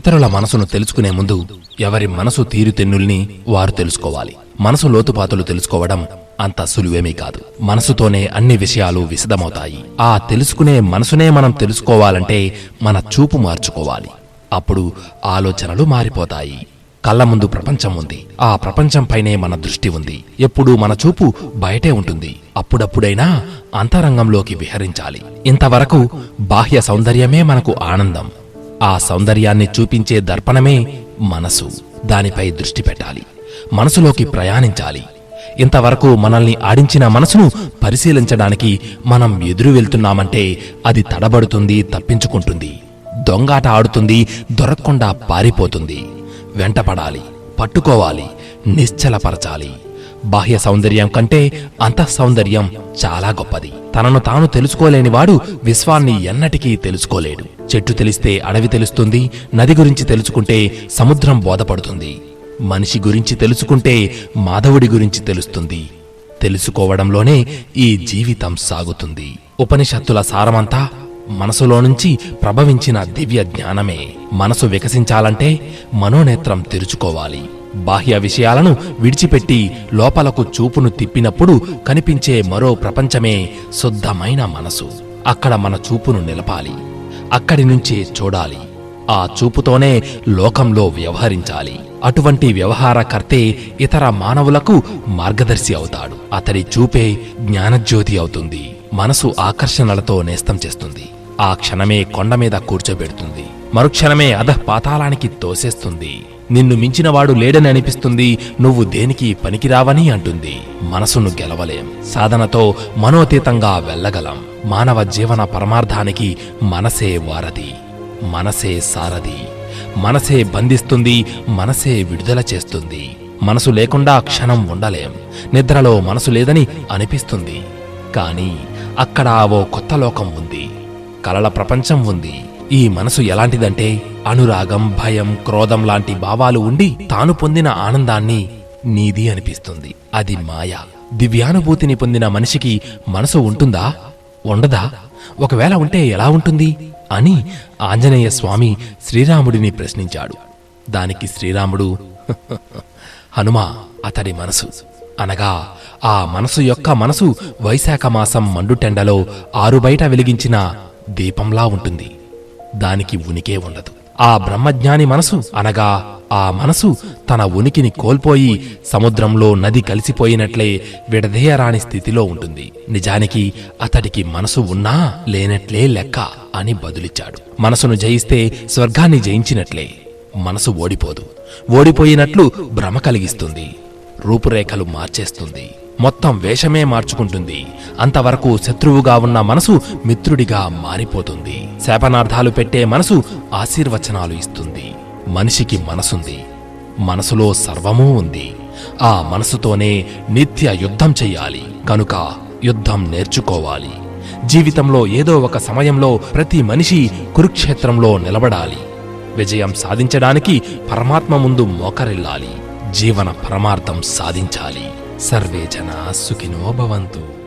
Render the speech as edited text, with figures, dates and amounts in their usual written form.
ఇతరుల మనసును తెలుసుకునే ముందు ఎవరి మనసు తీరుతెన్నుల్ని వారు తెలుసుకోవాలి. మనసు లోతుపాతులు తెలుసుకోవడం అంత సులువేమీ కాదు. మనసుతోనే అన్ని విషయాలు విశదమవుతాయి. ఆ తెలుసుకునే మనసునే మనం తెలుసుకోవాలంటే మన చూపు మార్చుకోవాలి. అప్పుడు ఆలోచనలు మారిపోతాయి. కళ్ల ముందు ప్రపంచం ఉంది. ఆ ప్రపంచంపైనే మన దృష్టి ఉంది. ఎప్పుడూ మన చూపు బయటే ఉంటుంది. అప్పుడప్పుడైనా అంతరంగంలోకి విహరించాలి. ఇంతవరకు బాహ్య సౌందర్యమే మనకు ఆనందం. ఆ సౌందర్యాన్ని చూపించే దర్పణమే మనసు. దానిపై దృష్టి పెట్టాలి. మనసులోకి ప్రయాణించాలి. ఇంతవరకు మనల్ని ఆడించిన మనసును పరిశీలించడానికి మనం ఎదురు వెళ్తున్నామంటే అది తడబడుతుంది, తప్పించుకుంటుంది. దొంగాట ఆడుతుంది, దొరక్కుండా పారిపోతుంది. వెంటపడాలి, పట్టుకోవాలి, నిశ్చలపరచాలి. బాహ్య సౌందర్యం కంటే అంతఃసౌందర్యం చాలా గొప్పది. తనను తాను తెలుసుకోలేనివాడు విశ్వాన్ని ఎన్నటికీ తెలుసుకోలేడు. చెట్టు తెలిస్తే అడవి తెలుస్తుంది. నది గురించి తెలుసుకుంటే సముద్రం బోధపడుతుంది. మనిషి గురించి తెలుసుకుంటే మాధవుడి గురించి తెలుస్తుంది. తెలుసుకోవడంలోనే ఈ జీవితం సాగుతుంది. ఉపనిషత్తుల సారమంతా మనసులో నుంచి ప్రభవించిన దివ్య జ్ఞానమే. మనసు వికసించాలంటే మనోనేత్రం తెరుచుకోవాలి. బాహ్య విషయాలను విడిచిపెట్టి లోపలకు చూపును తిప్పినప్పుడు కనిపించే మరో ప్రపంచమే శుద్ధమైన మనసు. అక్కడ మన చూపును నిలపాలి. అక్కడి నుంచే చూడాలి. ఆ చూపుతోనే లోకంలో వ్యవహరించాలి. అటువంటి వ్యవహారకర్తే ఇతర మానవులకు మార్గదర్శి అవుతాడు. అతడి చూపే జ్ఞానజ్యోతి అవుతుంది. మనసు ఆకర్షణలతో నేస్తం చేస్తుంది. ఆ క్షణమే కొండ మీద కూర్చోబెడుతుంది. మరుక్షణమే అధఃపాతాళానికి తోసేస్తుంది. నిన్ను మించినవాడు లేడని అనిపిస్తుంది. నువ్వు దేనికి పనికిరావని అంటుంది. మనసును గెలవలేం. సాధనతో మనోతీతంగా వెళ్ళగలం. మానవ జీవన పరమార్థానికి మనసే వారధి, మనసే సారథి. మనసే బంధిస్తుంది, మనసే విడుదల చేస్తుంది. మనసు లేకుండా క్షణం ఉండలేం. నిద్రలో మనసు లేదని అనిపిస్తుంది. కాని అక్కడ ఓ కొత్త లోకం ఉంది. కలల ప్రపంచం ఉంది. ఈ మనసు ఎలాంటిదంటే అనురాగం, భయం, క్రోధం లాంటి భావాలు ఉండి తాను పొందిన ఆనందాన్ని నీది అనిపిస్తుంది. అది మాయ. దివ్యానుభూతిని పొందిన మనిషికి మనసు ఉంటుందా? ఉండదా? ఒకవేళ ఉంటే ఎలా ఉంటుంది అని ఆంజనేయ స్వామి శ్రీరాముడిని ప్రశ్నించాడు. దానికి శ్రీరాముడు, హనుమా, అతడి మనసు అనగా ఆ మనసు యొక్క మనసు వైశాఖమాసం మండుటెండలో ఆరుబయట వెలిగించిన దీపంలా ఉంటుంది. దానికి ఉనికే ఉండదు. ఆ బ్రహ్మజ్ఞాని మనసు అనగా ఆ మనసు తన ఉనికిని కోల్పోయి సముద్రంలో నది కలిసిపోయినట్లే విడదీయరాని స్థితిలో ఉంటుంది. నిజానికి అతడికి మనసు ఉన్నా లేనట్లే లెక్క అని బదులిచ్చాడు. మనసును జయిస్తే స్వర్గాన్ని జయించినట్లే. మనసు ఓడిపోదు. ఓడిపోయినట్లు భ్రమ కలిగిస్తుంది. రూపురేఖలు మార్చేస్తుంది. మొత్తం వేషమే మార్చుకుంటుంది. అంతవరకు శత్రువుగా ఉన్న మనసు మిత్రుడిగా మారిపోతుంది. శాపనార్థాలు పెట్టే మనసు ఆశీర్వచనాలు ఇస్తుంది. మనిషికి మనసుంది. మనసులో సర్వమూ ఉంది. ఆ మనసుతోనే నిత్య యుద్ధం చెయ్యాలి. కనుక యుద్ధం నేర్చుకోవాలి. జీవితంలో ఏదో ఒక సమయంలో ప్రతి మనిషి కురుక్షేత్రంలో నిలబడాలి. విజయం సాధించడానికి పరమాత్మ ముందు మోకరిల్లాలి. జీవన పరమార్థం సాధించాలి. సర్వే జనా సుఖినో భవంతు.